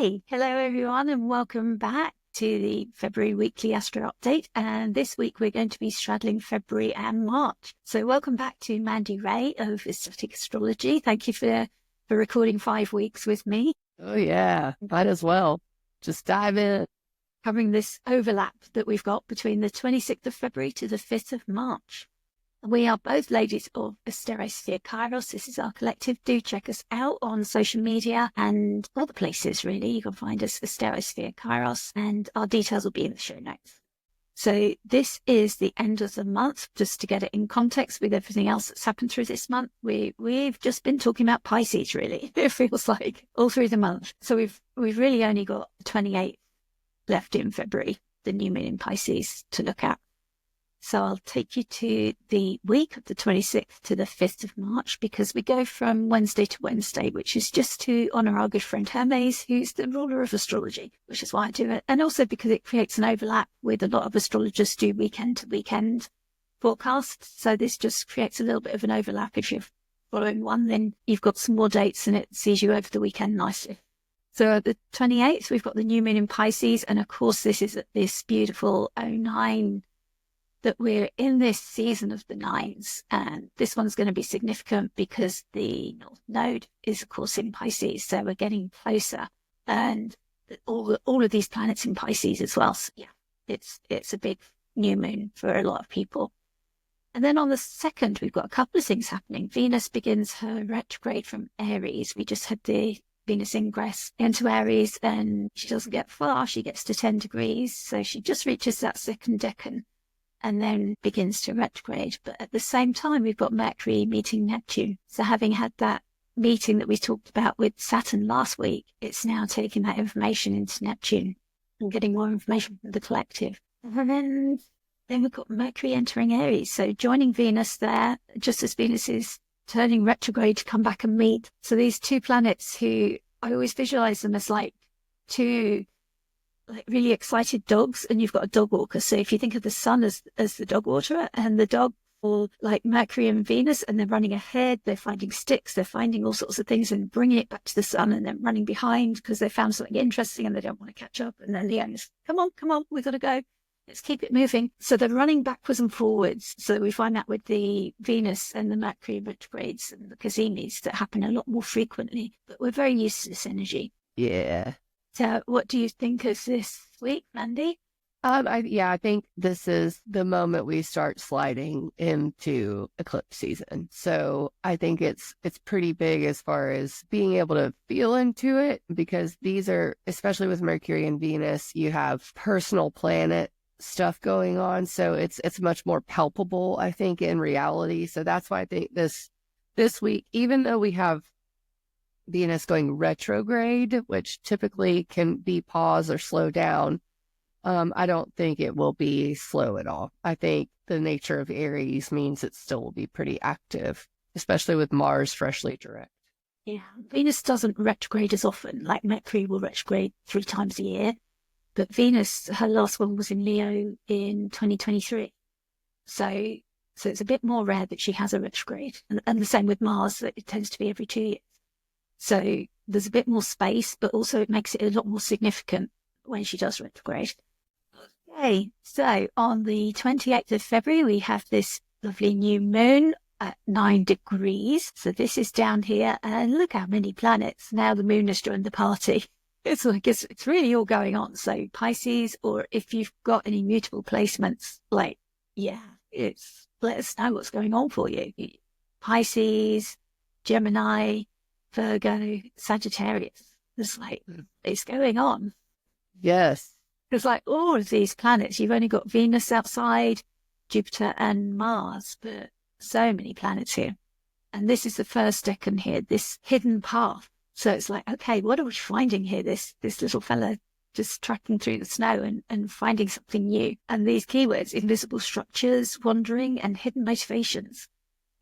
Hello everyone, and welcome back to the February Weekly Astro Update. And this week we're going to be straddling February and March. So welcome back to Mandi Rae of Astrology. Thank you for recording 5 weeks with me. Oh yeah, might as well. Just dive in. Covering this overlap that we've got between the 26th of February to the 5th of March. We are both ladies of AsteriSofiaKairos. This is our collective. Do check us out on social media and other places, really. You can find us AsteriSofiaKairos, and our details will be in the show notes. So this is the end of the month, just to get it in context with everything else that's happened through this month. We've just been talking about Pisces, really. It feels like all through the month. So we've really only got the 28th left in February, the new moon in Pisces, to look at. So I'll take you to the week of the 26th to the 5th of March, because we go from Wednesday to Wednesday, which is just to honour our good friend Hermes, who's the ruler of astrology, which is why I do it. And also because it creates an overlap with a lot of astrologers do weekend to weekend forecasts. So this just creates a little bit of an overlap. If you're following one, then you've got some more dates and it sees you over the weekend nicely. So at the 28th, we've got the new moon in Pisces. And of course, this is at this beautiful 09 that we're in this season of the nines, and this one's going to be significant because the North Node is, of course, in Pisces, so we're getting closer, and all of these planets in Pisces as well. So yeah, it's a big new moon for a lot of people. And then on the 2nd, we've got a couple of things happening. Venus begins her retrograde from Aries. We just had the Venus ingress into Aries, and she doesn't get far. She gets to 10 degrees, so she just reaches that second decan and then begins to retrograde. But at the same time, we've got Mercury meeting Neptune. So having had that meeting that we talked about with Saturn last week, it's now taking that information into Neptune and getting more information from the collective. And then we've got Mercury entering Aries, so joining Venus there, just as Venus is turning retrograde to come back and meet. So these two planets, who I always visualize them as like two really excited dogs, and you've got a dog walker. So if you think of the sun as the dog waterer, and the dog, or like Mercury and Venus, and they're running ahead, they're finding sticks, they're finding all sorts of things and bringing it back to the sun, and then running behind because they found something interesting and they don't want to catch up. And then the owner's, come on, we've got to go. Let's keep it moving. So they're running backwards and forwards. So we find that with the Venus and the Mercury retrogrades and the Cazimis that happen a lot more frequently. But we're very used to this energy. Yeah. So what do you think of this week, Mandi? I think this is the moment we start sliding into eclipse season. So I think it's pretty big as far as being able to feel into it, because these are, especially with Mercury and Venus, you have personal planet stuff going on. So it's much more palpable, I think, in reality. So that's why I think this week, even though we have Venus going retrograde, which typically can be pause or slow down, I don't think it will be slow at all. I think the nature of Aries means it still will be pretty active, especially with Mars freshly direct. Yeah, Venus doesn't retrograde as often. Like Mercury will retrograde 3 times a year, but Venus, her last one was in Leo in 2023. So it's a bit more rare that she has a retrograde, and the same with Mars, that it tends to be every 2 years. So there's a bit more space, but also it makes it a lot more significant when she does retrograde. Okay, so on the 28th of February, we have this lovely new moon at 9 degrees. So this is down here, and look how many planets. Now the moon has joined the party. It's like it's really all going on. So Pisces, or if you've got any mutable placements, let us know what's going on for you. Pisces, Gemini, Virgo, Sagittarius. It's going on. Yes. Because like all of these planets, you've only got Venus outside, Jupiter and Mars, but so many planets here. And this is the first decan here, this hidden path. So it's like, okay, what are we finding here? This little fella just tracking through the snow and finding something new. And these keywords, invisible structures, wandering, and hidden motivations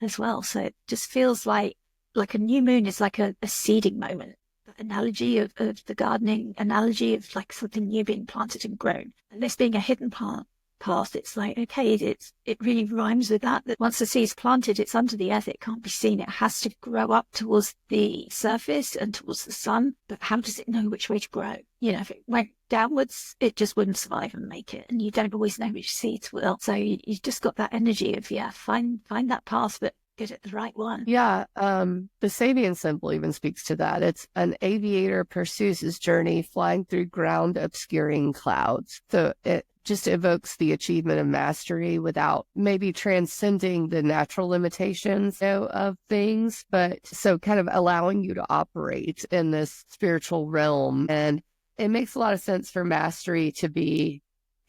as well. So it just feels like a new moon is like a seeding moment. The analogy of the gardening analogy of like something new being planted and grown. And this being a hidden path path, it's like, okay, it really rhymes with that once the seed's planted, it's under the earth, it can't be seen. It has to grow up towards the surface and towards the sun. But how does it know which way to grow? If it went downwards, it just wouldn't survive and make it. And you don't always know which seeds will. So you just got that energy of, find that path, but get it the right one. Yeah, the Sabian symbol even speaks to that. It's an aviator pursues his journey flying through ground obscuring clouds. So it just evokes the achievement of mastery without maybe transcending the natural limitations of things, but so kind of allowing you to operate in this spiritual realm. And it makes a lot of sense for mastery to be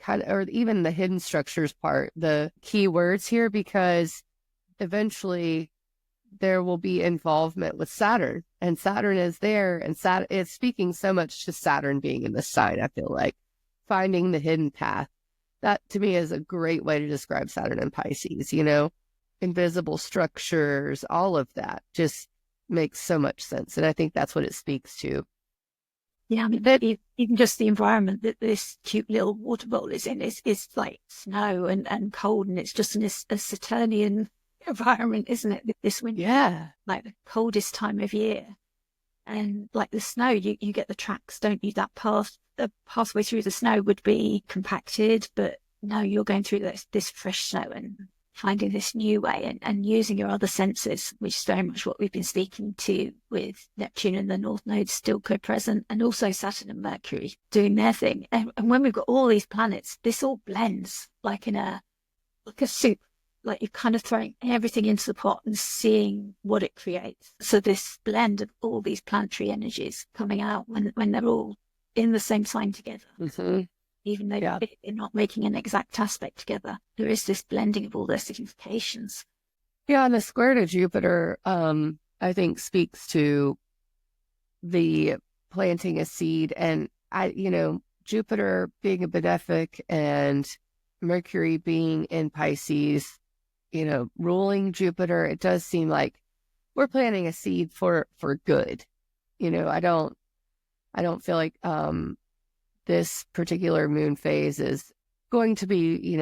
or even the hidden structures part, the key words here, because eventually there will be involvement with Saturn, and Saturn is there, and Saturn is speaking so much to Saturn being in the sign. I feel like finding the hidden path, that to me is a great way to describe Saturn and Pisces. Invisible structures, all of that just makes so much sense, and I think that's what it speaks to. Yeah, I mean, even just the environment that this cute little water bowl is in is like snow and cold, and it's just a Saturnian environment, isn't it, this winter? Yeah, like the coldest time of year. And like the snow, you get the tracks, don't you? The pathway through the snow would be compacted, but no, you're going through this fresh snow and finding this new way and using your other senses, which is very much what we've been speaking to with Neptune and the North Node still co-present, and also Saturn and Mercury doing their thing. And when we've got all these planets, this all blends like a soup. Like you're kind of throwing everything into the pot and seeing what it creates. So this blend of all these planetary energies coming out when they're all in the same sign together, even though they're not making an exact aspect together, there is this blending of all their significations. Yeah, and the square to Jupiter, I think speaks to the planting a seed, and Jupiter being a benefic and Mercury being in Pisces, ruling Jupiter, it does seem like we're planting a seed for good. I don't feel like this particular moon phase is going to be,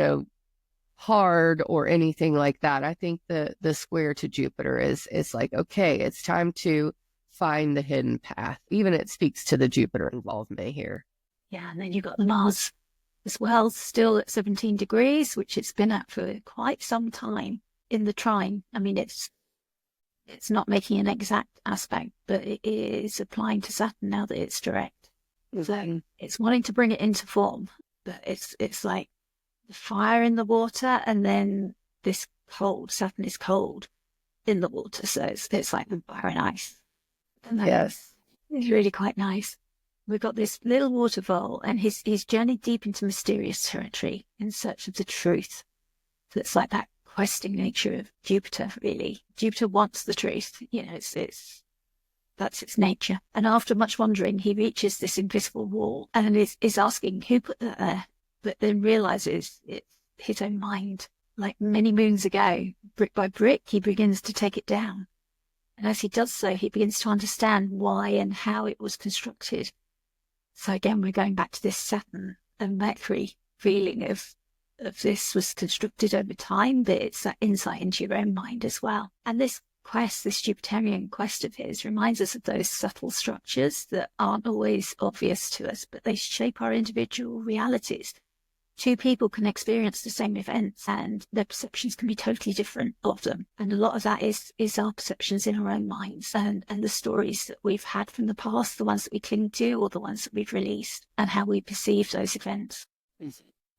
hard or anything like that. I think the square to Jupiter is like, okay, it's time to find the hidden path. Even it speaks to the Jupiter involvement here. Yeah, and then you've got Mars as well, still at 17 degrees, which it's been at for quite some time in the trine. I mean, it's not making an exact aspect, but it is applying to Saturn now that it's direct. So it's wanting to bring it into form, but it's like the fire in the water, and then this cold. Saturn is cold in the water, so it's like the fire and ice. And yes, it's really quite nice. We've got this little water vole, and he's journeyed deep into mysterious territory in search of the truth. So it's like that questing nature of Jupiter, really. Jupiter wants the truth. That's its nature. And after much wandering, he reaches this invisible wall and is asking who put that there, but then realizes it's his own mind. Like many moons ago, brick by brick, he begins to take it down. And as he does so, he begins to understand why and how it was constructed. So again, we're going back to this Saturn and Mercury feeling of this was constructed over time, but it's that insight into your own mind as well. And this quest, this Jupiterian quest of his, reminds us of those subtle structures that aren't always obvious to us, but they shape our individual realities. Two people can experience the same events and their perceptions can be totally different of them. And a lot of that is our perceptions in our own minds and the stories that we've had from the past, the ones that we cling to or the ones that we've released, and how we perceive those events.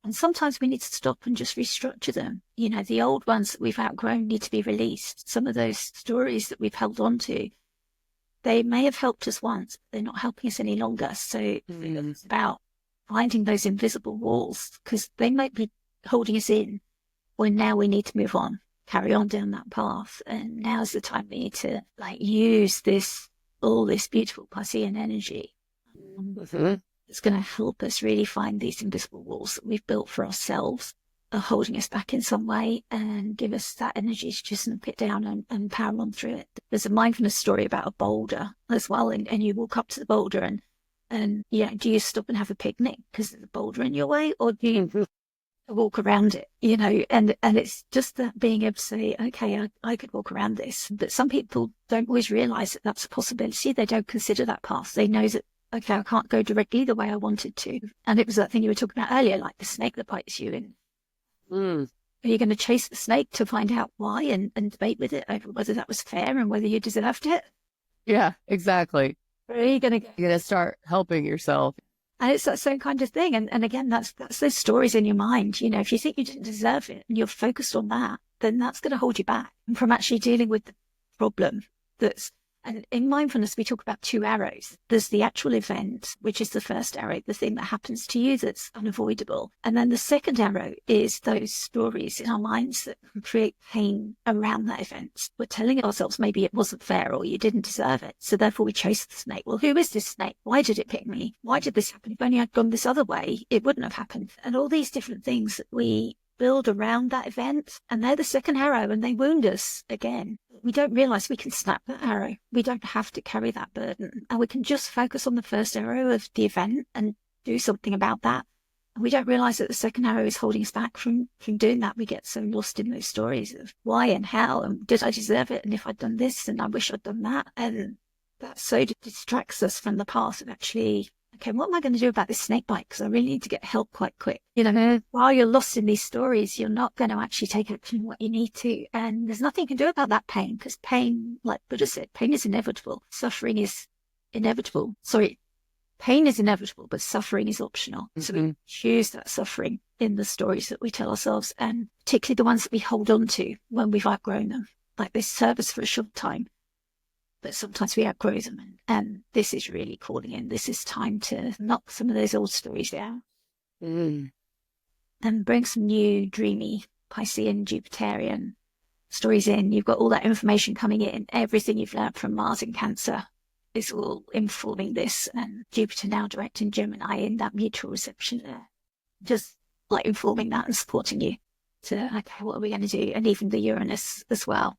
And sometimes we need to stop and just restructure them. The old ones that we've outgrown need to be released. Some of those stories that we've held on to, they may have helped us once, but they're not helping us any longer. So it's about finding those invisible walls, because they might be holding us in when now we need to move on, carry on down that path. And now's the time we need to use all this beautiful Piscean energy. It's going to help us really find these invisible walls that we've built for ourselves, are holding us back in some way, and give us that energy to just knock it down and power on through it. There's a mindfulness story about a boulder as well, and you walk up to the boulder and do you stop and have a picnic because there's a boulder in your way, or do you walk around it, you know, and it's just that being able to say, okay, I could walk around this. But some people don't always realize that that's a possibility. They don't consider that path. They know that, okay, I can't go directly the way I wanted to. And it was that thing you were talking about earlier, like the snake that bites you. And are you going to chase the snake to find out why and debate with it over whether that was fair and whether you deserved it? Yeah, exactly. Or are you going to go? You're going to start helping yourself. And it's that same kind of thing. And again, that's those stories in your mind. You know, if you think you didn't deserve it and you're focused on that, then that's going to hold you back from actually dealing with the problem that's. And in mindfulness, we talk about two arrows. There's the actual event, which is the first arrow, the thing that happens to you that's unavoidable. And then the second arrow is those stories in our minds that create pain around that event. We're telling ourselves maybe it wasn't fair or you didn't deserve it. So therefore we chase the snake. Well, who is this snake? Why did it pick me? Why did this happen? If only I'd gone this other way, it wouldn't have happened. And all these different things that we build around that event, and they're the second arrow, and they wound us again. We don't realize we can snap that arrow. We don't have to carry that burden, and we can just focus on the first arrow of the event and do something about that. And we don't realize that the second arrow is holding us back from doing that. We get so lost in those stories of why and how, and did I deserve it, and if I'd done this, and I wish I'd done that. And that so distracts us from the path of actually, okay, what am I going to do about this snake bite? Because I really need to get help quite quick. You know, while you're lost in these stories, you're not going to actually take action on what you need to. And there's nothing you can do about that pain, because pain, like Buddha said, pain is inevitable. Suffering is inevitable. Sorry, pain is inevitable, but suffering is optional. So we choose that suffering in the stories that we tell ourselves, and particularly the ones that we hold on to when we've outgrown them. Like they serve us for a short time, but sometimes we outgrow them, and this is really calling in. This is time to knock some of those old stories down and bring some new, dreamy, Piscean, Jupiterian stories in. You've got all that information coming in. Everything you've learned from Mars in Cancer is all informing this, and Jupiter now direct in Gemini in that mutual reception there. Just like informing that and supporting you to, okay, what are we going to do? And even the Uranus as well.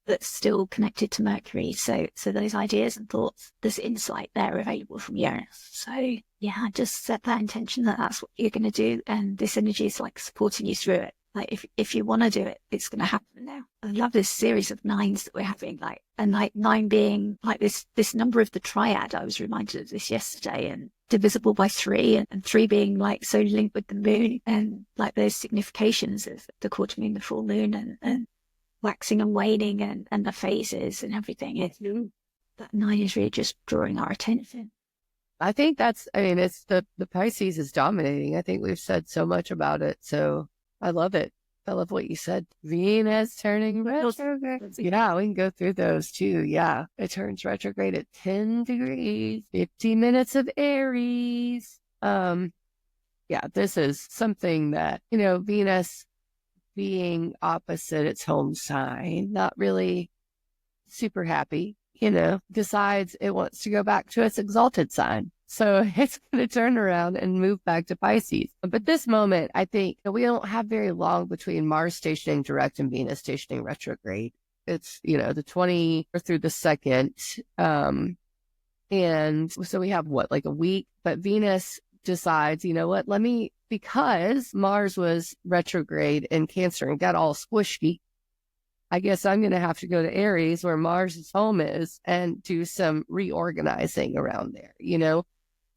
That's still connected to Mercury. So those ideas and thoughts, this insight there available from Uranus. So yeah, just set that intention that that's what you're going to do. And this energy is like supporting you through it. Like if you want to do it, it's going to happen now. I love this series of nines that we're having, like, and like 9 being like this number of the triad. I was reminded of this yesterday, and divisible by 3, and 3 being like so linked with the moon, and like those significations of the quarter moon, the full moon, and waxing and waning and the phases and everything. That 9 is really just drawing our attention. I think it's the Pisces is dominating. I think we've said so much about it. So I love it. I love what you said. Venus turning retrograde. Yeah, we can go through those too. Yeah, it turns retrograde at 10 degrees, 50 minutes of Aries. Yeah, this is something that, Venus being opposite its home sign, not really super happy, decides it wants to go back to its exalted sign. So it's going to turn around and move back to Pisces. But this moment, I think we don't have very long between Mars stationing direct and Venus stationing retrograde. It's, the 20 through the 2nd. And so we have like a week, but Venus decides, because Mars was retrograde in Cancer and got all squishy, I guess I'm going to have to go to Aries where Mars's home is and do some reorganizing around there,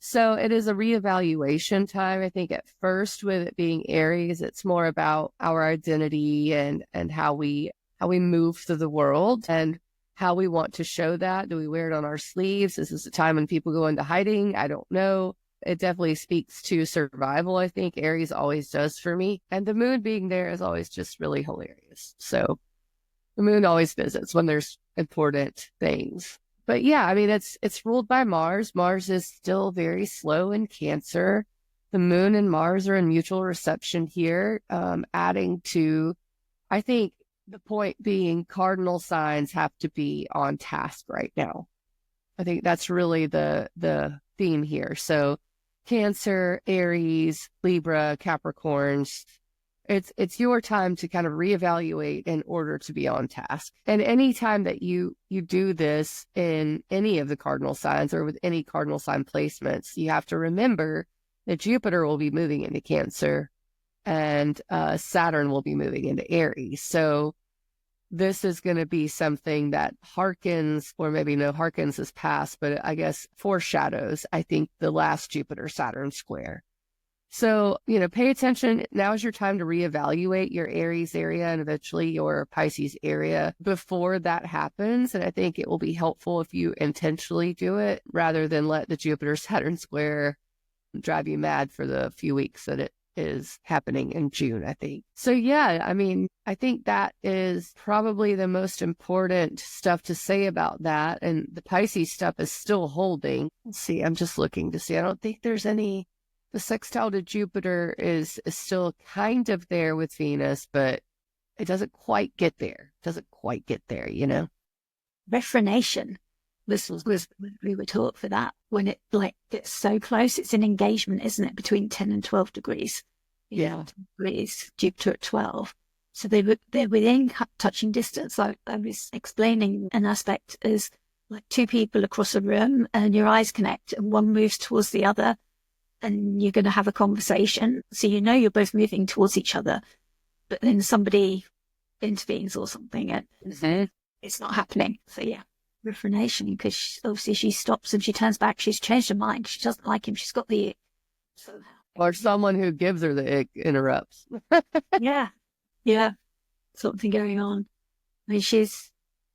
So it is a reevaluation time. I think at first with it being Aries, it's more about our identity and how we move through the world and how we want to show that. Do we wear it on our sleeves? Is this a time when people go into hiding? I don't know. It definitely speaks to survival, I think Aries always does for me. And the moon being there is always just really hilarious. So the moon always visits when there's important things. But yeah, it's ruled by Mars. Mars is still very slow in Cancer. The moon and Mars are in mutual reception here, adding to, I think the point being cardinal signs have to be on task right now. I think that's really the theme here. So Cancer, Aries, Libra, Capricorns, it's your time to kind of reevaluate in order to be on task. And any time that you do this in any of the cardinal signs or with any cardinal sign placements, you have to remember that Jupiter will be moving into Cancer and Saturn will be moving into Aries. So this is going to be something that harkens, or maybe no harkens is past, but I guess foreshadows, I think, the last Jupiter-Saturn square. So, pay attention. Now is your time to reevaluate your Aries area and eventually your Pisces area before that happens. And I think it will be helpful if you intentionally do it rather than let the Jupiter-Saturn square drive you mad for the few weeks that it is happening in June, I think. So yeah, I think that is probably the most important stuff to say about that. And the Pisces stuff is still holding. Let's see, I'm just looking to see. I don't think there's any. The sextile to Jupiter is still kind of there with Venus, but it doesn't quite get there. Reformation was we were taught for that. When it gets so close, it's an engagement, isn't it, between 10 and 12 degrees? Yeah. Degrees, Jupiter at 12. So they're within touching distance. I was explaining an aspect as like two people across a room and your eyes connect and one moves towards the other and you're going to have a conversation. So you're both moving towards each other, but then somebody intervenes or something and it's not happening. So yeah, reformation, because obviously she stops and she turns back. She's changed her mind. She doesn't like him. She's got the ick. So, or someone who gives her the ick interrupts. yeah, something going on. I mean, she's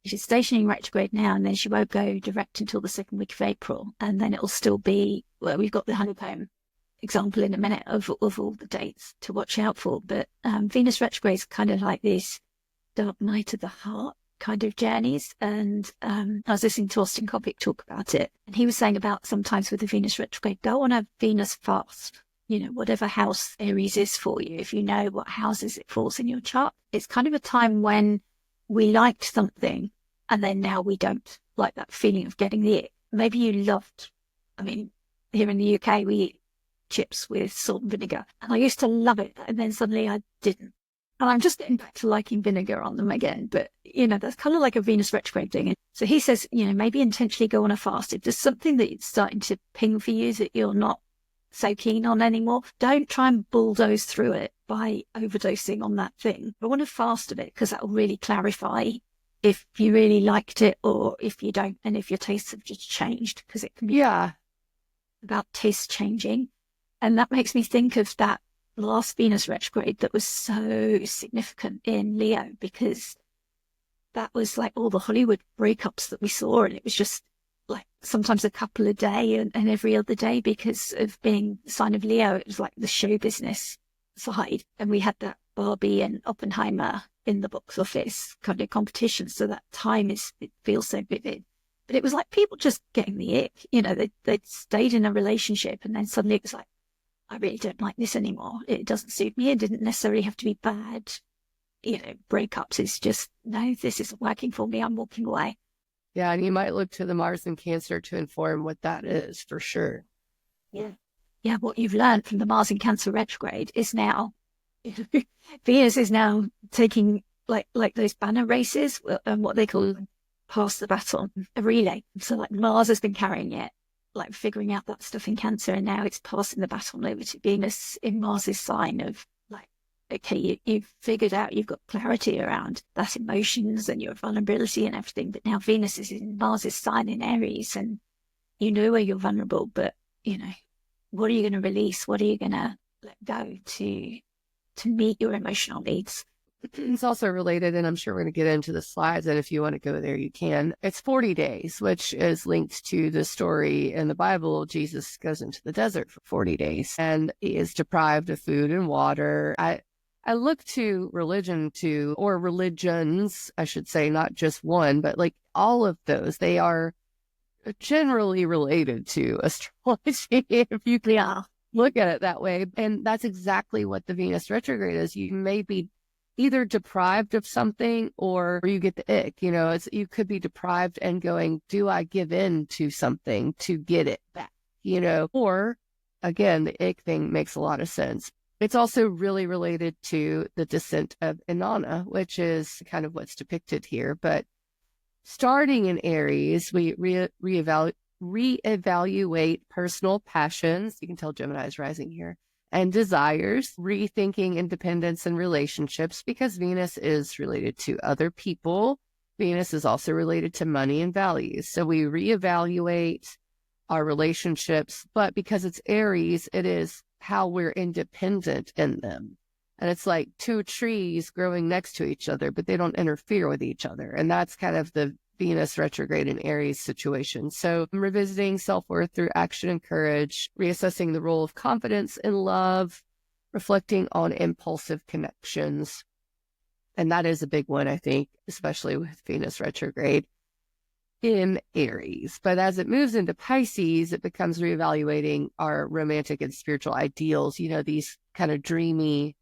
stationing retrograde now, and then she won't go direct until the second week of April, and then it'll still be, well, we've got the honeycomb example in a minute of all the dates to watch out for. But Venus retrograde is kind of like these dark night of the heart kind of journeys. And I was listening to Austin Coppock talk about it, and he was saying about sometimes with the Venus retrograde, go on a Venus fast. Whatever house Aries is for you, if you know what houses it falls in your chart, it's kind of a time when we liked something and then now we don't, like that feeling of getting the ick. Maybe you loved, here in the UK, we eat chips with salt and vinegar, and I used to love it, and then suddenly I didn't. And I'm just getting back to liking vinegar on them again. But, that's kind of like a Venus retrograde thing. And so he says, maybe intentionally go on a fast. If there's something that it's starting to ping for you that you're not so keen on anymore, don't try and bulldoze through it by overdosing on that thing. I want to fast of it because that will really clarify if you really liked it or if you don't, and if your tastes have just changed, because it can be about taste changing. And that makes me think of that last Venus retrograde that was so significant in Leo, because that was like all the Hollywood breakups that we saw, and it was just like sometimes a couple a day and every other day, because of being the sign of Leo. It was like the show business side, and we had that Barbie and Oppenheimer in the box office kind of competition. So that time it feels so vivid. But it was like people just getting the ick. They'd stayed in a relationship and then suddenly it was like, I really don't like this anymore. It doesn't suit me. It didn't necessarily have to be bad. Breakups is just, no, this isn't working for me. I'm walking away. Yeah, and you might look to the Mars and Cancer to inform what that is, for sure. Yeah. Yeah, what you've learned from the Mars and Cancer retrograde is now, Venus is now taking like those banner races, and what they call pass the baton, a relay. So like Mars has been carrying it, like figuring out that stuff in Cancer, and now it's passing the baton over to Venus in Mars's sign of like, okay, you've figured out, you've got clarity around that emotions and your vulnerability and everything, but now Venus is in Mars's sign in Aries, and you know where you're vulnerable, but what are you going to release? What are you going to let go to meet your emotional needs? It's also related, and I'm sure we're going to get into the slides, and if you want to go there, you can. It's 40 days, which is linked to the story in the Bible. Jesus goes into the desert for 40 days and he is deprived of food and water. I look to religion or religions, I should say, not just one, but like all of those, they are generally related to astrology, if you can look at it that way. And that's exactly what the Venus retrograde is. You may be either deprived of something or you get the ick. You could be deprived and going, do I give in to something to get it back? Or again, the ick thing makes a lot of sense. It's also really related to the descent of Inanna, which is kind of what's depicted here. But starting in Aries, we reevaluate personal passions. You can tell Gemini is rising here. and desires, rethinking independence and relationships, because Venus is related to other people. Venus is also related to money and values. So we reevaluate our relationships, but because it's Aries, it is how we're independent in them. And it's like two trees growing next to each other, but they don't interfere with each other. And that's kind of the Venus retrograde in Aries situation. So I'm revisiting self-worth through action and courage, reassessing the role of confidence in love, reflecting on impulsive connections. And that is a big one, I think, especially with Venus retrograde in Aries. But as it moves into Pisces, it becomes reevaluating our romantic and spiritual ideals, these kind of dreamy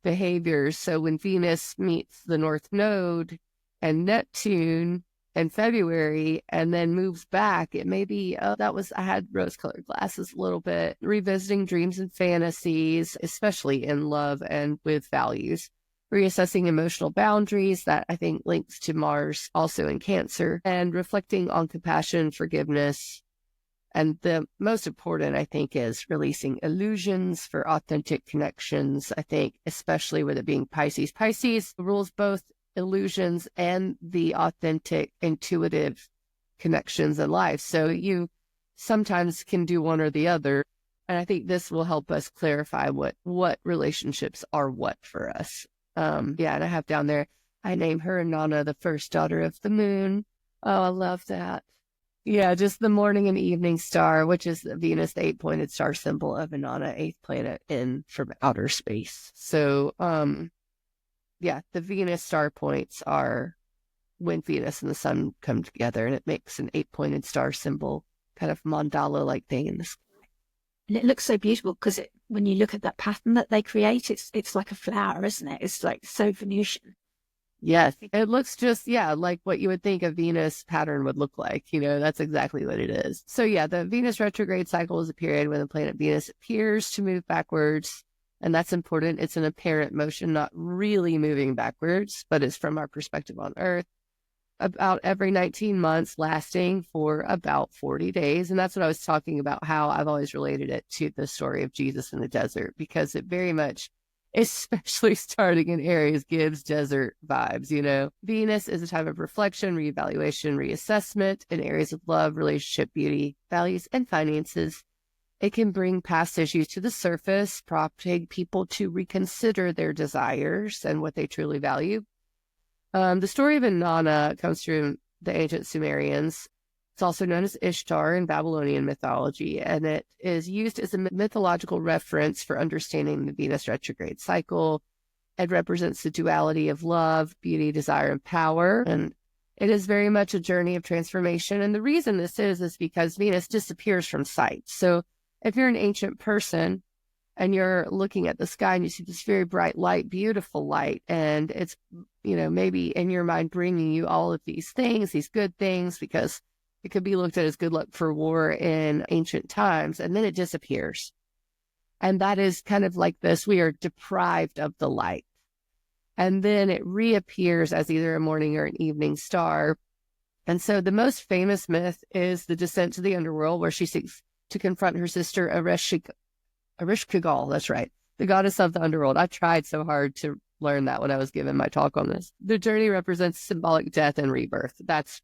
behaviors. So when Venus meets the North Node and Neptune in February and then moves back, it may be, I had rose-colored glasses a little bit, revisiting dreams and fantasies, especially in love and with values. Reassessing emotional boundaries, that I think links to Mars also in Cancer, and reflecting on compassion, forgiveness. And the most important, I think, is releasing illusions for authentic connections. I think, especially with it being Pisces. Pisces rules both illusions and the authentic, intuitive connections in life. So you sometimes can do one or the other. And I think this will help us clarify what relationships are what for us. And I have down there, I name her Inanna, the first daughter of the moon. Oh, I love that. Yeah, just the morning and evening star, which is the Venus, the 8-pointed star symbol of Inanna, 8th planet from outer space. So, the Venus star points are when Venus and the sun come together, and it makes an 8-pointed star symbol, kind of mandala-like thing in the sky. And it looks so beautiful because when you look at that pattern that they create, it's like a flower, isn't it? It's like so Venusian. Yes, it looks just, like what you would think a Venus pattern would look like. That's exactly what it is. So the Venus retrograde cycle is a period when the planet Venus appears to move backwards. And that's important. It's an apparent motion, not really moving backwards, but it's from our perspective on Earth. About every 19 months, lasting for about 40 days. And that's what I was talking about, how I've always related it to the story of Jesus in the desert, because it very much, especially starting in Aries, gives desert vibes. Venus is a time of reflection, reevaluation, reassessment in areas of love, relationship, beauty, values, and finances. It can bring past issues to the surface, prompting people to reconsider their desires and what they truly value. The story of Inanna comes from the ancient Sumerians. It's also known as Ishtar in Babylonian mythology, and it is used as a mythological reference for understanding the Venus retrograde cycle. It represents the duality of love, beauty, desire, and power, and it is very much a journey of transformation. And the reason this is because Venus disappears from sight. So if you're an ancient person and you're looking at the sky and you see this very bright light, beautiful light, and it's, maybe in your mind bringing you all of these things, these good things, because it could be looked at as good luck for war in ancient times, and then it disappears. And that is kind of like this. We are deprived of the light. And then it reappears as either a morning or an evening star. And so the most famous myth is the descent to the underworld, where she seeks to confront her sister Ereshkigal, that's right, the goddess of the underworld. I tried so hard to learn that when I was giving my talk on this. The journey represents symbolic death and rebirth. That's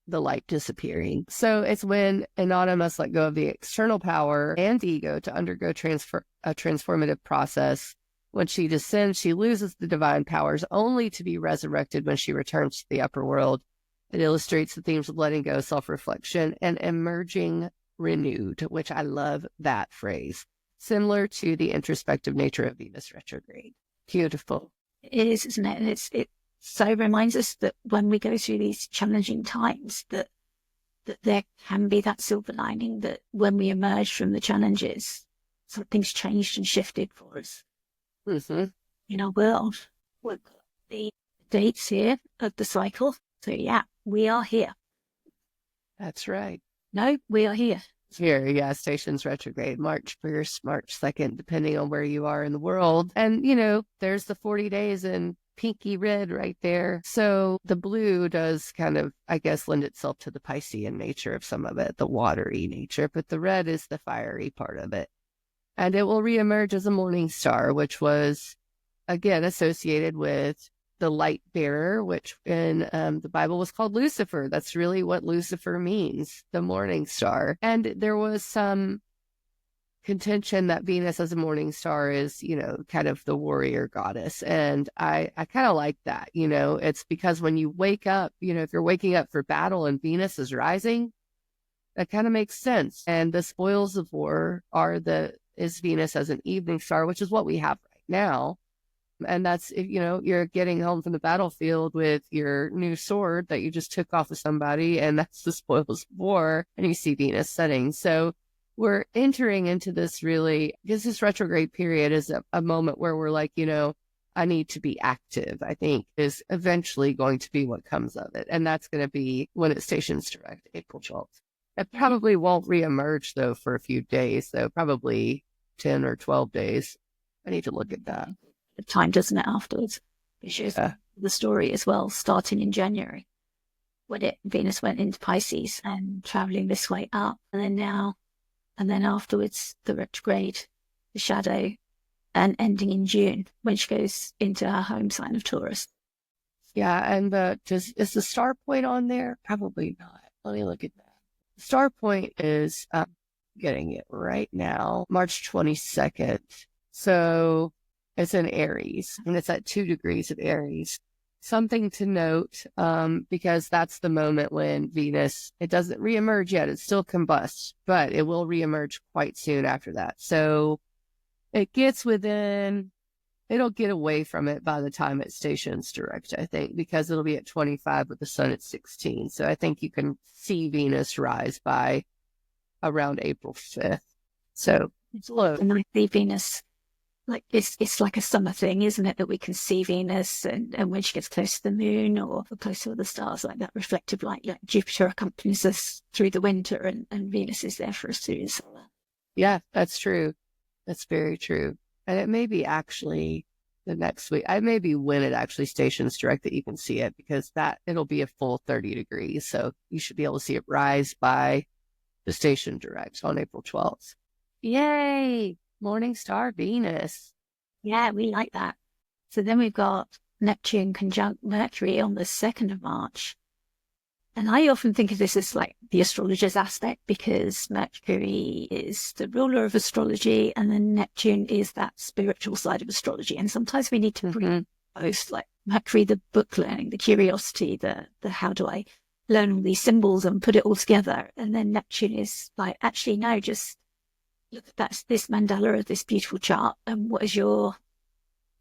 the light disappearing. So it's when Inanna must let go of the external power and ego to undergo a transformative process. When she descends, she loses the divine powers, only to be resurrected when she returns to the upper world. It illustrates the themes of letting go, self-reflection, and emerging renewed, which I love that phrase. Similar to the introspective nature of Venus retrograde. Beautiful. It is, isn't it? And it so reminds us that when we go through these challenging times, that there can be that silver lining, that when we emerge from the challenges, something's changed and shifted for us. Mm-hmm. In our world. We've got the dates here of the cycle. So we are here. That's right. No, we are here. Here, stations retrograde, March 1st, March 2nd, depending on where you are in the world. And, there's the 40 days in pinky red right there. So the blue does kind of, I guess, lend itself to the Piscean nature of some of it, the watery nature, but the red is the fiery part of it. And it will reemerge as a morning star, which was, again, associated with the light bearer, which in the Bible was called Lucifer. That's really what Lucifer means, the morning star. And there was some contention that Venus as a morning star is, kind of the warrior goddess. And I kind of like that, it's because when you wake up, if you're waking up for battle and Venus is rising, that kind of makes sense. And the spoils of war is Venus as an evening star, which is what we have right now. And that's, if you're getting home from the battlefield with your new sword that you just took off of somebody, and that's the spoils of war, and you see Venus setting. So we're entering into this because this retrograde period is a moment where we're like, I need to be active, I think is eventually going to be what comes of it. And that's going to be when it stations direct, April 12th. It probably won't reemerge, though, for a few days, though, probably 10 or 12 days. I need to look at that. The time, doesn't it, afterwards? Because the story as well, starting in January, when Venus went into Pisces and traveling this way up, and then afterwards, the retrograde, the shadow, and ending in June, when she goes into her home sign of Taurus. Yeah, and is the star point on there? Probably not. Let me look at that. The star point is, getting it right now, March 22nd. So it's in Aries, and it's at 2 degrees of Aries. Something to note, because that's the moment when Venus, it doesn't reemerge yet. It still combusts, but it will reemerge quite soon after that. So it gets it'll get away from it by the time it stations direct, I think, because it'll be at 25 with the sun at 16. So I think you can see Venus rise by around April 5th. So it's low. And I see Venus, like it's like a summer thing, isn't it? That we can see Venus, and when she gets close to the moon or close to the stars, like that reflective light, like Jupiter accompanies us through the winter, and Venus is there for us through the summer. Yeah, that's true. That's very true. And it may be actually the next week. I may be when it actually stations direct that you can see it, because it'll be a full 30 degrees. So you should be able to see it rise by the station direct on April 12th. Yay! Morning star Venus. Yeah, we like that. So then we've got Neptune conjunct Mercury on the 2nd of March. And I often think of this as like the astrologer's aspect, because Mercury is the ruler of astrology, and then Neptune is that spiritual side of astrology. And sometimes we need to bring both, like Mercury, the book learning, the curiosity, the how do I learn all these symbols and put it all together. And then Neptune is like, actually, no, just look at this mandala of this beautiful chart, and what is your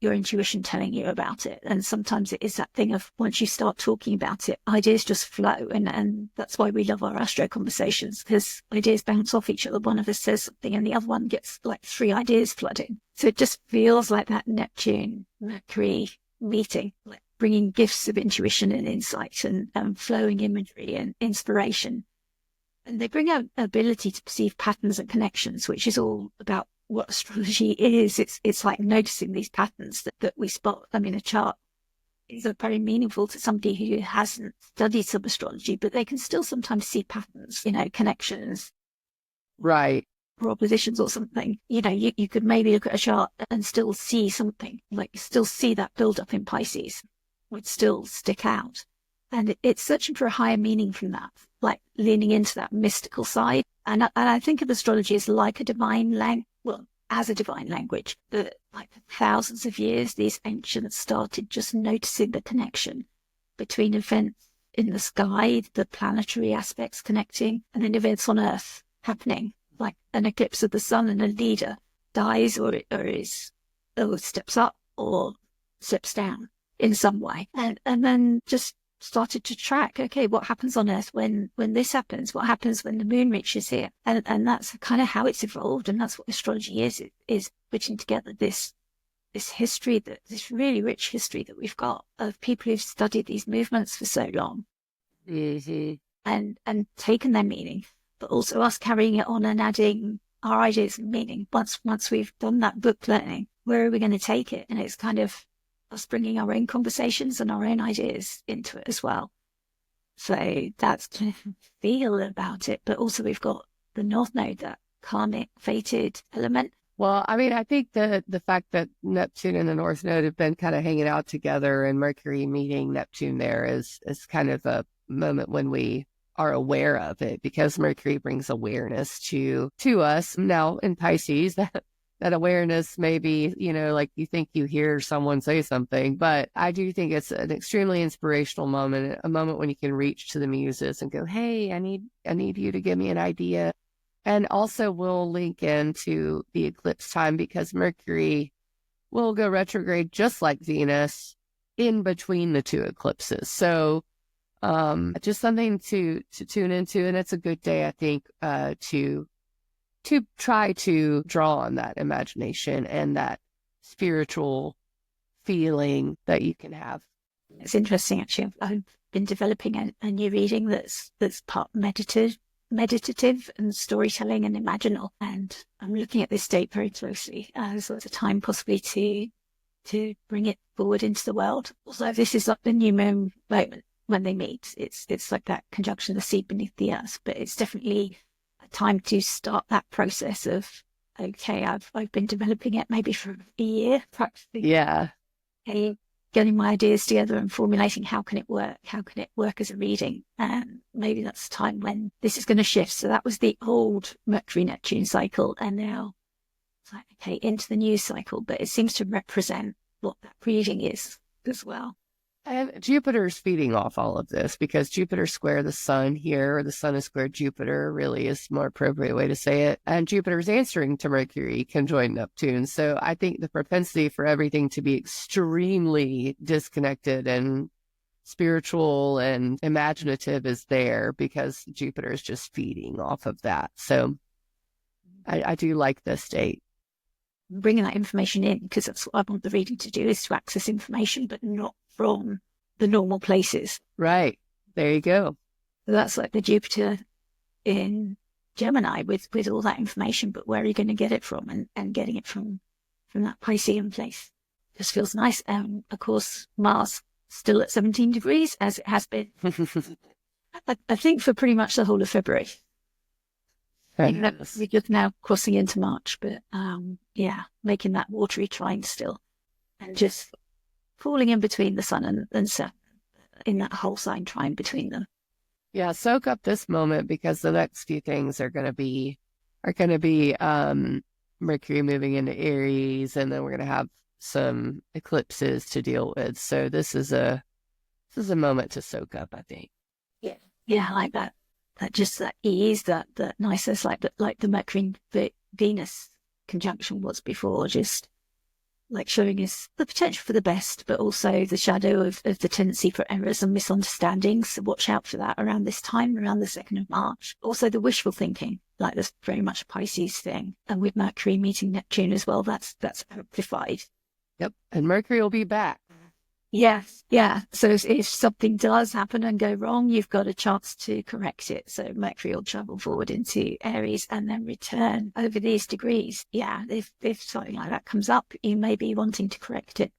intuition telling you about it? And sometimes it is that thing of, once you start talking about it, ideas just flow, and that's why we love our Astro conversations, because ideas bounce off each other. One of us says something and the other one gets like 3 ideas flooding. So it just feels like that Neptune Mercury meeting, like bringing gifts of intuition and insight, and flowing imagery and inspiration. And they bring out ability to perceive patterns and connections, which is all about what astrology is. It's like noticing these patterns that we spot. I mean, a chart is very meaningful to somebody who hasn't studied some astrology, but they can still sometimes see patterns, connections. Right. Or oppositions or something. You could maybe look at a chart and still see something, like still see that build up in Pisces, would still stick out. And it's searching for a higher meaning from that, like leaning into that mystical side. And I think of astrology as like a divine as a divine language. That, like, for thousands of years, these ancients started just noticing the connection between events in the sky, the planetary aspects connecting, and then events on Earth happening, like an eclipse of the sun, and a leader dies or steps up or steps down in some way. And then just started to track, okay, what happens on Earth when this happens? What happens when the moon reaches here? And that's kind of how it's evolved, and that's what astrology is putting together this history, this really rich history that we've got of people who've studied these movements for so long, and taken their meaning, but also us carrying it on and adding our ideas and meaning. Once we've done that book learning, where are we going to take it? And it's kind of us bringing our own conversations and our own ideas into it as well. So that's kind of feel about it. But also we've got the North Node, that karmic, fated element, Well, I mean, I think the fact that Neptune and the North Node have been kind of hanging out together and Mercury meeting Neptune there is kind of a moment when we are aware of it, because Mercury brings awareness to us. Now in Pisces, that awareness may be, like you think you hear someone say something, but I do think it's an extremely inspirational moment, a moment when you can reach to the muses and go, hey, I need you to give me an idea. And also we'll link into the eclipse time, because Mercury will go retrograde just like Venus in between the two eclipses. So just something to tune into. And it's a good day, I think, to try to draw on that imagination and that spiritual feeling that you can have. It's interesting, actually. I've been developing a new reading that's part meditative and storytelling and imaginal, and I'm looking at this date very closely as a time possibly to bring it forward into the world. Also, this is like the new moon moment when they meet. It's like that conjunction of the sea beneath the earth, but it's definitely a time to start that process of, okay, I've been developing it maybe for a year, practically. Yeah. Okay, getting my ideas together and formulating how can it work as a reading, and maybe that's the time when this is going to shift. So that was the old Mercury Neptune cycle, and now it's like, okay, into the new cycle, but it seems to represent what that reading is as well. And Jupiter's feeding off all of this, because Jupiter square the sun here, or the sun is square Jupiter, really is more appropriate way to say it. And Jupiter's answering to Mercury conjoined Neptune. So I think the propensity for everything to be extremely disconnected and spiritual and imaginative is there, because Jupiter is just feeding off of that. So I do like this date. Bringing that information in, because that's what I want the reading to do, is to access information, but not from the normal places. Right. There you go. So that's like the Jupiter in Gemini with all that information, but where are you going to get it from? And getting it from that Piscean place just feels nice. Of course, Mars still at 17 degrees, as it has been, I think, for pretty much the whole of February. We're just now crossing into March, but making that watery trine still, and just falling in between the sun and Saturn, in that whole sign trine between them. Yeah, soak up this moment, because the next few things are going to be Mercury moving into Aries, and then we're going to have some eclipses to deal with. So this is a moment to soak up, I think. Yeah, I like that. That ease, that niceness, like the Mercury Venus conjunction was before, just like showing us the potential for the best, but also the shadow of the tendency for errors and misunderstandings. So watch out for that around this time, around the 2nd of March. Also the wishful thinking, like that's very much a Pisces thing. And with Mercury meeting Neptune as well, that's amplified. Yep. And Mercury will be back. Yes. Yeah. So if something does happen and go wrong, you've got a chance to correct it. So Mercury will travel forward into Aries and then return over these degrees. Yeah. If something like that comes up, you may be wanting to correct it.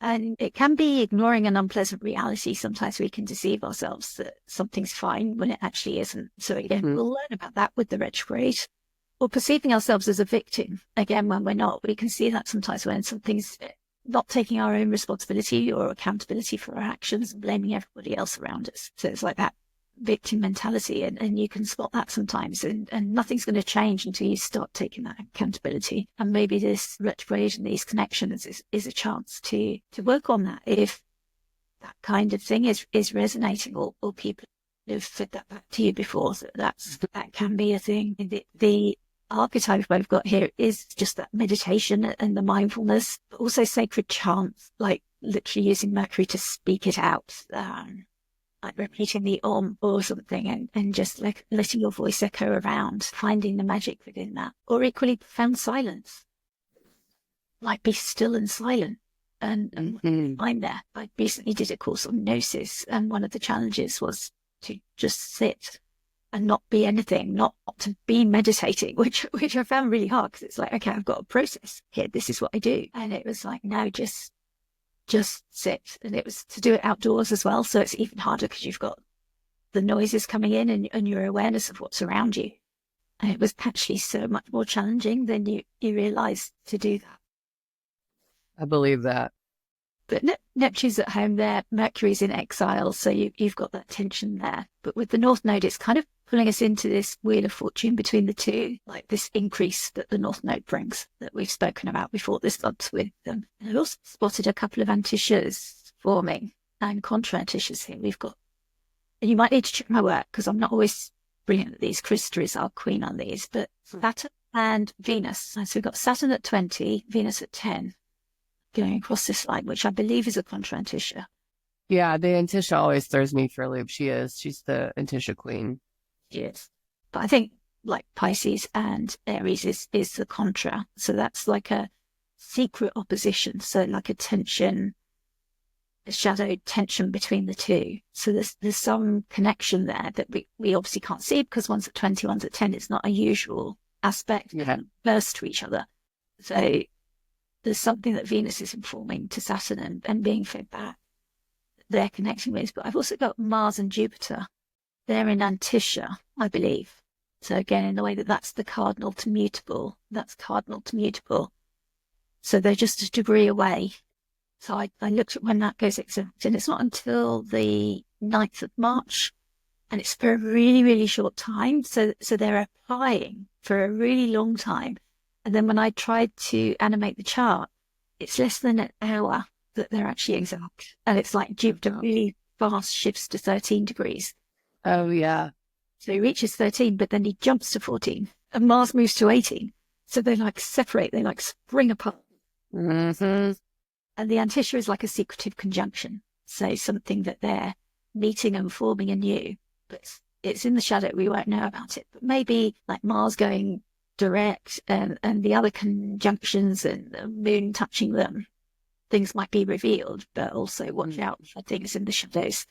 And it can be ignoring an unpleasant reality. Sometimes we can deceive ourselves that something's fine when it actually isn't. So again, we'll learn about that with the retrograde. Or perceiving ourselves as a victim, again, when we're not. We can see that sometimes when something's not taking our own responsibility or accountability for our actions and blaming everybody else around us. So it's like that victim mentality, and you can spot that sometimes, and nothing's going to change until you start taking that accountability. And maybe this retrograde and these connections is a chance to work on that, if that kind of thing is resonating, or people have fed that back to you before. So that can be a thing. The archetype I've got here is just that meditation and the mindfulness, but also sacred chants, like literally using Mercury to speak it out, like repeating the Om or something, and just like letting your voice echo around, finding the magic within that. Or equally profound silence, like be still and silent and find there. I recently did a course on Gnosis, and one of the challenges was to just sit and not be anything, not to be meditating, which I found really hard, because it's like, okay, I've got a process here. This is what I do. And it was like, no, just sit. And it was to do it outdoors as well. So it's even harder, because you've got the noises coming in and your awareness of what's around you. And it was actually so much more challenging than you realize to do that. I believe that. But Neptune's at home there, Mercury's in exile, so you've got that tension there. But with the North Node, it's kind of pulling us into this wheel of fortune between the two, like this increase that the North Node brings that we've spoken about before this month with them. And I've also spotted a couple of Antishas forming and contra Antishas here. We've got, and you might need to check my work because I'm not always brilliant at these. Krista is our queen on these, but Saturn and Venus. So we've got Saturn at 20, Venus at 10. Going across this line, which I believe is a contra Antisha. Yeah, the Antisha always throws me for a loop. She's the Antisha queen. Yes. But I think like Pisces and Aries is the contra. So that's like a secret opposition. So like a tension, a shadowed tension between the two. So there's some connection there that we obviously can't see because one's at 20, one's at 10. It's not a usual aspect. Yeah. Burst to each other. So there's something that Venus is informing to Saturn and being fed back they're connecting with. But I've also got Mars and Jupiter. They're in Antisha, I believe. So again, in the way that's the cardinal to mutable, that's cardinal to mutable. So they're just a degree away. So I looked at when that goes exact, and it's not until the 9th of March, and it's for a really, really short time. So they're applying for a really long time. And then when I tried to animate the chart, it's less than an hour that they're actually exact. And it's like Jupiter really fast shifts to 13 degrees. Oh, yeah. So he reaches 13, but then he jumps to 14. And Mars moves to 18. So they like separate, they like spring apart. Mm-hmm. And the Antisha is like a secretive conjunction. So something that they're meeting and forming anew. But it's in the shadow, we won't know about it. But maybe like Mars going direct and the other conjunctions and the moon touching them, things might be revealed, but also watch out for things in the shadows,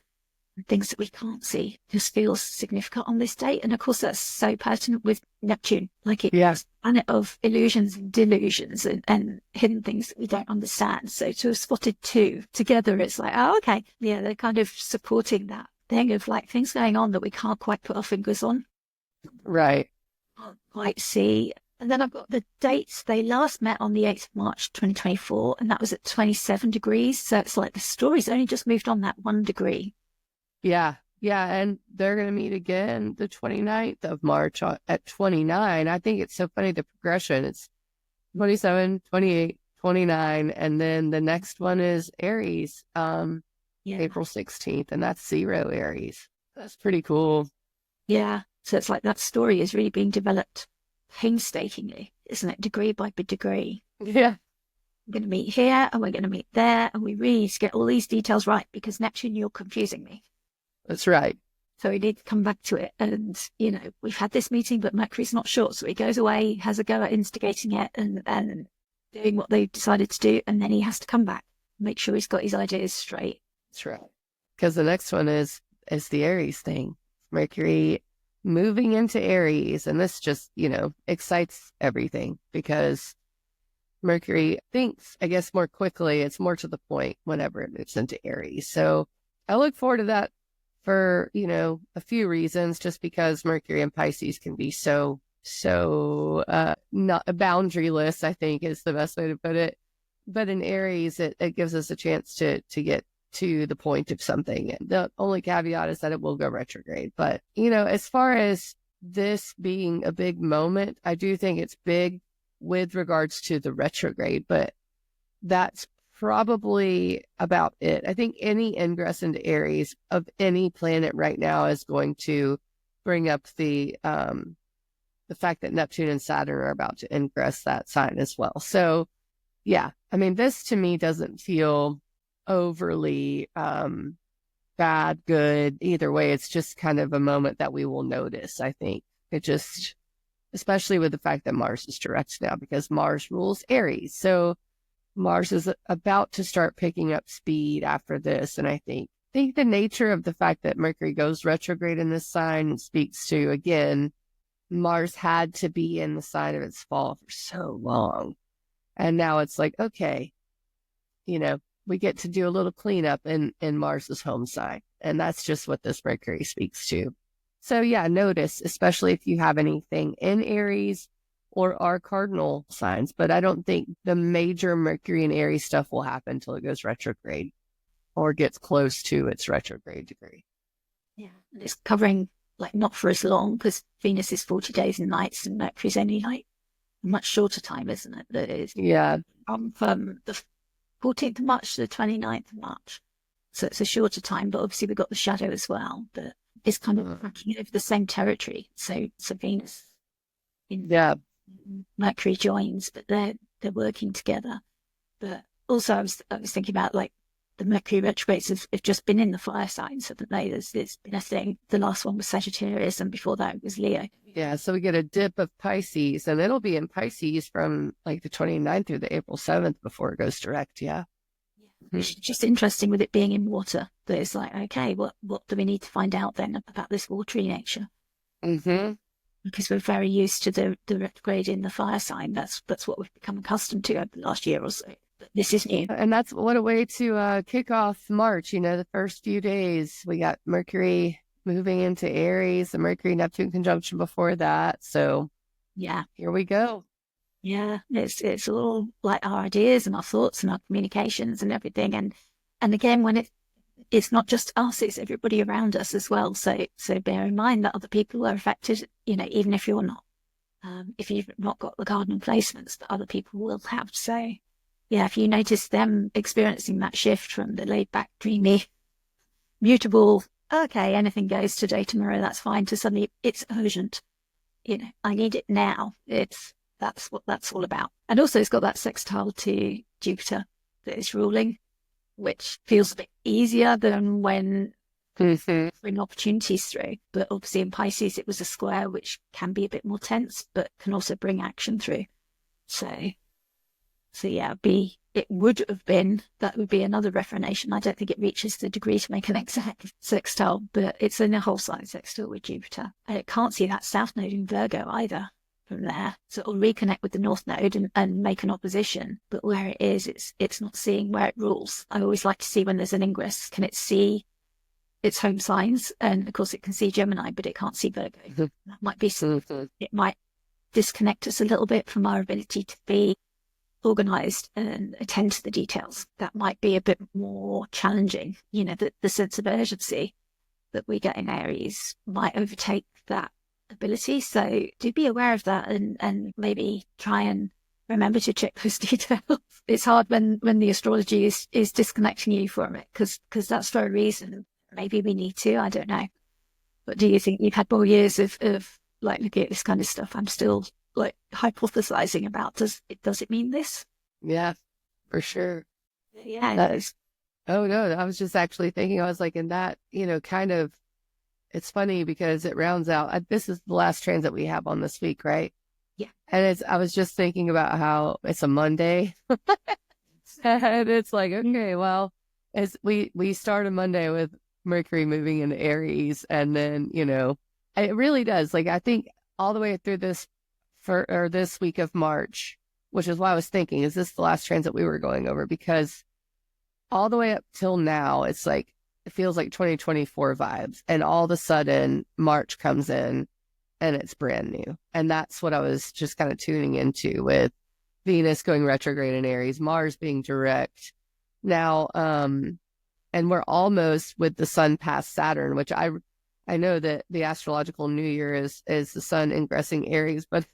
things that we can't see. Just feels significant on this date. And of course, that's so pertinent with Neptune, like it's a planet of illusions and delusions and hidden things that we don't understand. So to have spotted two together, it's like, oh, okay. Yeah, they're kind of supporting that thing of like things going on that we can't quite put our fingers on. Right. Can't quite see. And then I've got the dates. They last met on the 8th of March, 2024, and that was at 27 degrees. So it's like the story's only just moved on that 1 degree. Yeah. Yeah. And they're going to meet again the 29th of March at 29. I think it's so funny, the progression. It's 27, 28, 29. And then the next one is Aries, April 16th. And that's 0 Aries. That's pretty cool. Yeah. So it's like that story is really being developed painstakingly, isn't it? Degree by degree. Yeah. We're going to meet here and we're going to meet there. And we really need to get all these details right because Neptune, you're confusing me. That's right. So we need to come back to it. And, you know, we've had this meeting, but Mercury's not short. So he goes away, has a go at instigating it and doing what they've decided to do. And then he has to come back, make sure he's got his ideas straight. That's right. Because the next one is the Aries thing. Mercury moving into Aries. And this just, excites everything because Mercury thinks, I guess, more quickly. It's more to the point whenever it moves into Aries. So I look forward to that for, a few reasons, just because Mercury and Pisces can be so not boundaryless, I think is the best way to put it. But in Aries, it gives us a chance to get to the point of something. And the only caveat is that it will go retrograde. But, as far as this being a big moment, I do think it's big with regards to the retrograde, but that's probably about it. I think any ingress into Aries of any planet right now is going to bring up the fact that Neptune and Saturn are about to ingress that sign as well. So, yeah, I mean, this to me doesn't feel overly bad, good. Either way, it's just kind of a moment that we will notice, I think. It just, especially with the fact that Mars is direct now, because Mars rules Aries. So Mars is about to start picking up speed after this. And I think the nature of the fact that Mercury goes retrograde in this sign speaks to, again, Mars had to be in the sign of its fall for so long. And now it's like, okay, we get to do a little cleanup in Mars's home sign. And that's just what this Mercury speaks to. So yeah, notice, especially if you have anything in Aries or our cardinal signs. But I don't think the major Mercury and Aries stuff will happen until it goes retrograde or gets close to its retrograde degree. Yeah. And it's covering like not for as long because Venus is 40 days and nights and Mercury's only like a much shorter time, isn't it? That is Yeah. from the 14th of March to the 29th of March. So it's a shorter time, but obviously we've got the shadow as well that is kind of cracking over the same territory. So Venus in Mercury joins, but they're working together. But also I was thinking about like the Mercury retrogrades have just been in the fire signs, haven't they? There's been a thing. The last one was Sagittarius, and before that it was Leo. Yeah, so we get a dip of Pisces, and it'll be in Pisces from like the 29th through the April 7th before it goes direct, yeah. It's just interesting with it being in water, that it's like, okay, what do we need to find out then about this watery nature? Mm-hmm. Because we're very used to the retrograde in the fire sign. That's what we've become accustomed to over the last year or so. But this is new. And that's what a way to kick off March. You know, the first few days, we got Mercury moving into Aries, the Mercury-Neptune conjunction before that. So yeah, here we go. Yeah, it's all like our ideas and our thoughts and our communications and everything. And again, when it's not just us, it's everybody around us as well. So bear in mind that other people are affected, you know, even if you're not. If you've not got the cardinal placements that other people will have. So yeah, if you notice them experiencing that shift from the laid back, dreamy, mutable, okay, anything goes today, tomorrow, that's fine, to suddenly it's urgent. You know, I need it now. That's what that's all about. And also it's got that sextile to Jupiter that is ruling, which feels a bit easier than when bring opportunities through. But obviously in Pisces it was a square, which can be a bit more tense, but can also bring action through. So yeah, it would have been, that would be another reformation. I don't think it reaches the degree to make an exact sextile, but it's in a whole sign sextile with Jupiter. And it can't see that south node in Virgo either from there. So it'll reconnect with the north node and make an opposition. But where it is, it's not seeing where it rules. I always like to see when there's an ingress, can it see its home signs? And of course it can see Gemini, but it can't see Virgo. That might be, it might disconnect us a little bit from our ability to be organized and attend to the details. That might be a bit more challenging. You know, the sense of urgency that we get in Aries might overtake that ability. So do be aware of that and maybe try and remember to check those details. It's hard when the astrology is disconnecting you from it because that's for a reason. Maybe we need to, I don't know. But do you think you've had more years of like looking at this kind of stuff? I'm still like hypothesizing about, does it mean this? Yeah, for sure. Yeah, that is. Oh no, I was just actually thinking, I was like, in that, you know, kind of, it's funny because it rounds out, this is the last transit we have on this week, right? Yeah. And I was just thinking about how it's a Monday. And it's like, okay, well, as we start a Monday with Mercury moving into Aries, and then, you know, it really does. Like, I think all the way through this week of March, which is why I was thinking, is this the last transit we were going over? Because all the way up till now, it's like, it feels like 2024 vibes. And all of a sudden, March comes in and it's brand new. And that's what I was just kind of tuning into with Venus going retrograde in Aries, Mars being direct. Now, and we're almost with the sun past Saturn, which I know that the astrological new year is the sun ingressing Aries, but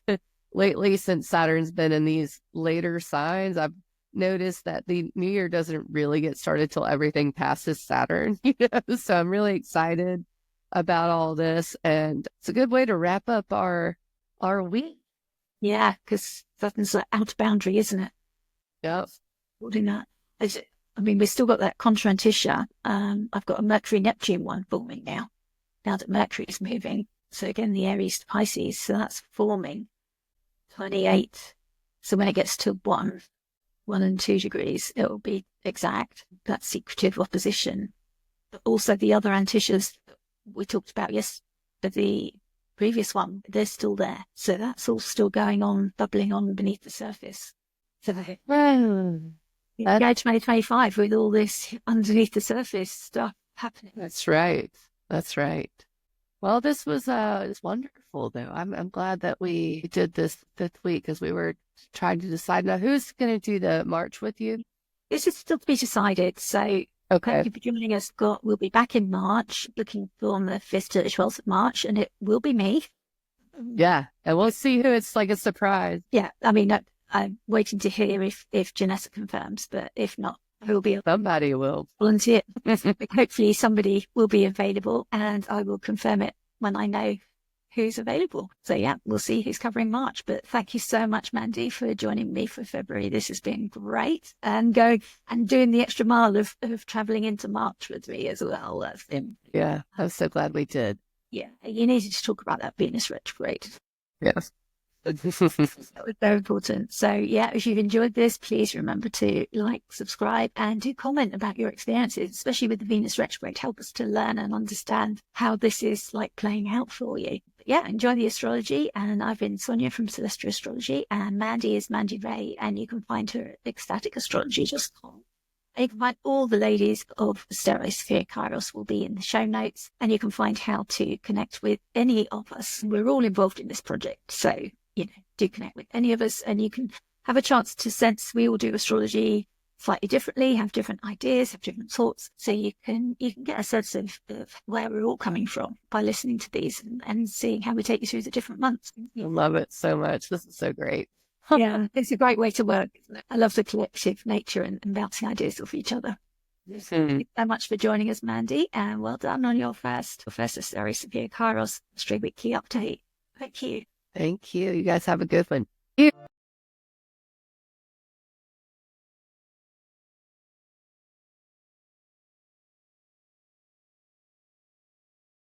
lately, since Saturn's been in these later signs, I've noticed that the new year doesn't really get started till everything passes Saturn, you know? So I'm really excited about all this, and it's a good way to wrap up our week. Yeah, because Saturn's an outer boundary, isn't it? Yep. Holding that. I mean, we've still got that contra Antishas. I've got a Mercury-Neptune one forming now that Mercury is moving. So again, the Aries to Pisces, so that's forming 28. So when it gets to 1 and 2 degrees, it will be exact. That secretive opposition. But also the other Antishas we talked about the previous one, they're still there. So that's all still going on, bubbling on beneath the surface. So go to 2025 with all this underneath the surface stuff happening. That's right. That's right. Well, this was it's wonderful though. I'm glad that we did this 5th week because we were trying to decide now who's going to do the March with you. This is still to be decided. So Okay. thank you for joining us, Scott. We'll be back in March, looking from the 5th to the 12th of March, and it will be me. Yeah, and we'll see who it's like a surprise. Yeah, I mean, I'm waiting to hear if Janessa confirms, but if not, I will be a Somebody will. volunteer. Hopefully somebody will be available, and I will confirm it when I know who's available. So yeah, we'll see who's covering March. But thank you so much, Mandi, for joining me for February. This has been great. And going and doing the extra mile of traveling into March with me as well. That's been, Yeah, I'm so glad we did. yeah, you needed to talk about that Venus retrograde. Yes. That was very important. So yeah, if you've enjoyed this, please remember to like, subscribe, and do comment about your experiences, especially with the Venus retrograde. Help us to learn and understand how this is like playing out for you. But yeah, enjoy the astrology. And I've been Sonia from Celestial Astrology, and Mandi is Mandi Rae, and you can find her at ecstaticastrology.com. And you can find all the ladies of AsteriSofiaKairos will be in the show notes, and you can find how to connect with any of us. We're all involved in this project, so do connect with any of us, and you can have a chance to sense we all do astrology slightly differently, have different ideas, have different thoughts. So you can get a sense of where we're all coming from by listening to these and seeing how we take you through the different months. I love it so much. This is so great. Yeah, it's a great way to work, isn't it? I love the collective nature and bouncing ideas off each other. Thank you so much for joining us, Mandi, and well done on your first AsteriSofiaKairos February Weekly update. Thank you. Thank you. You guys have a good one.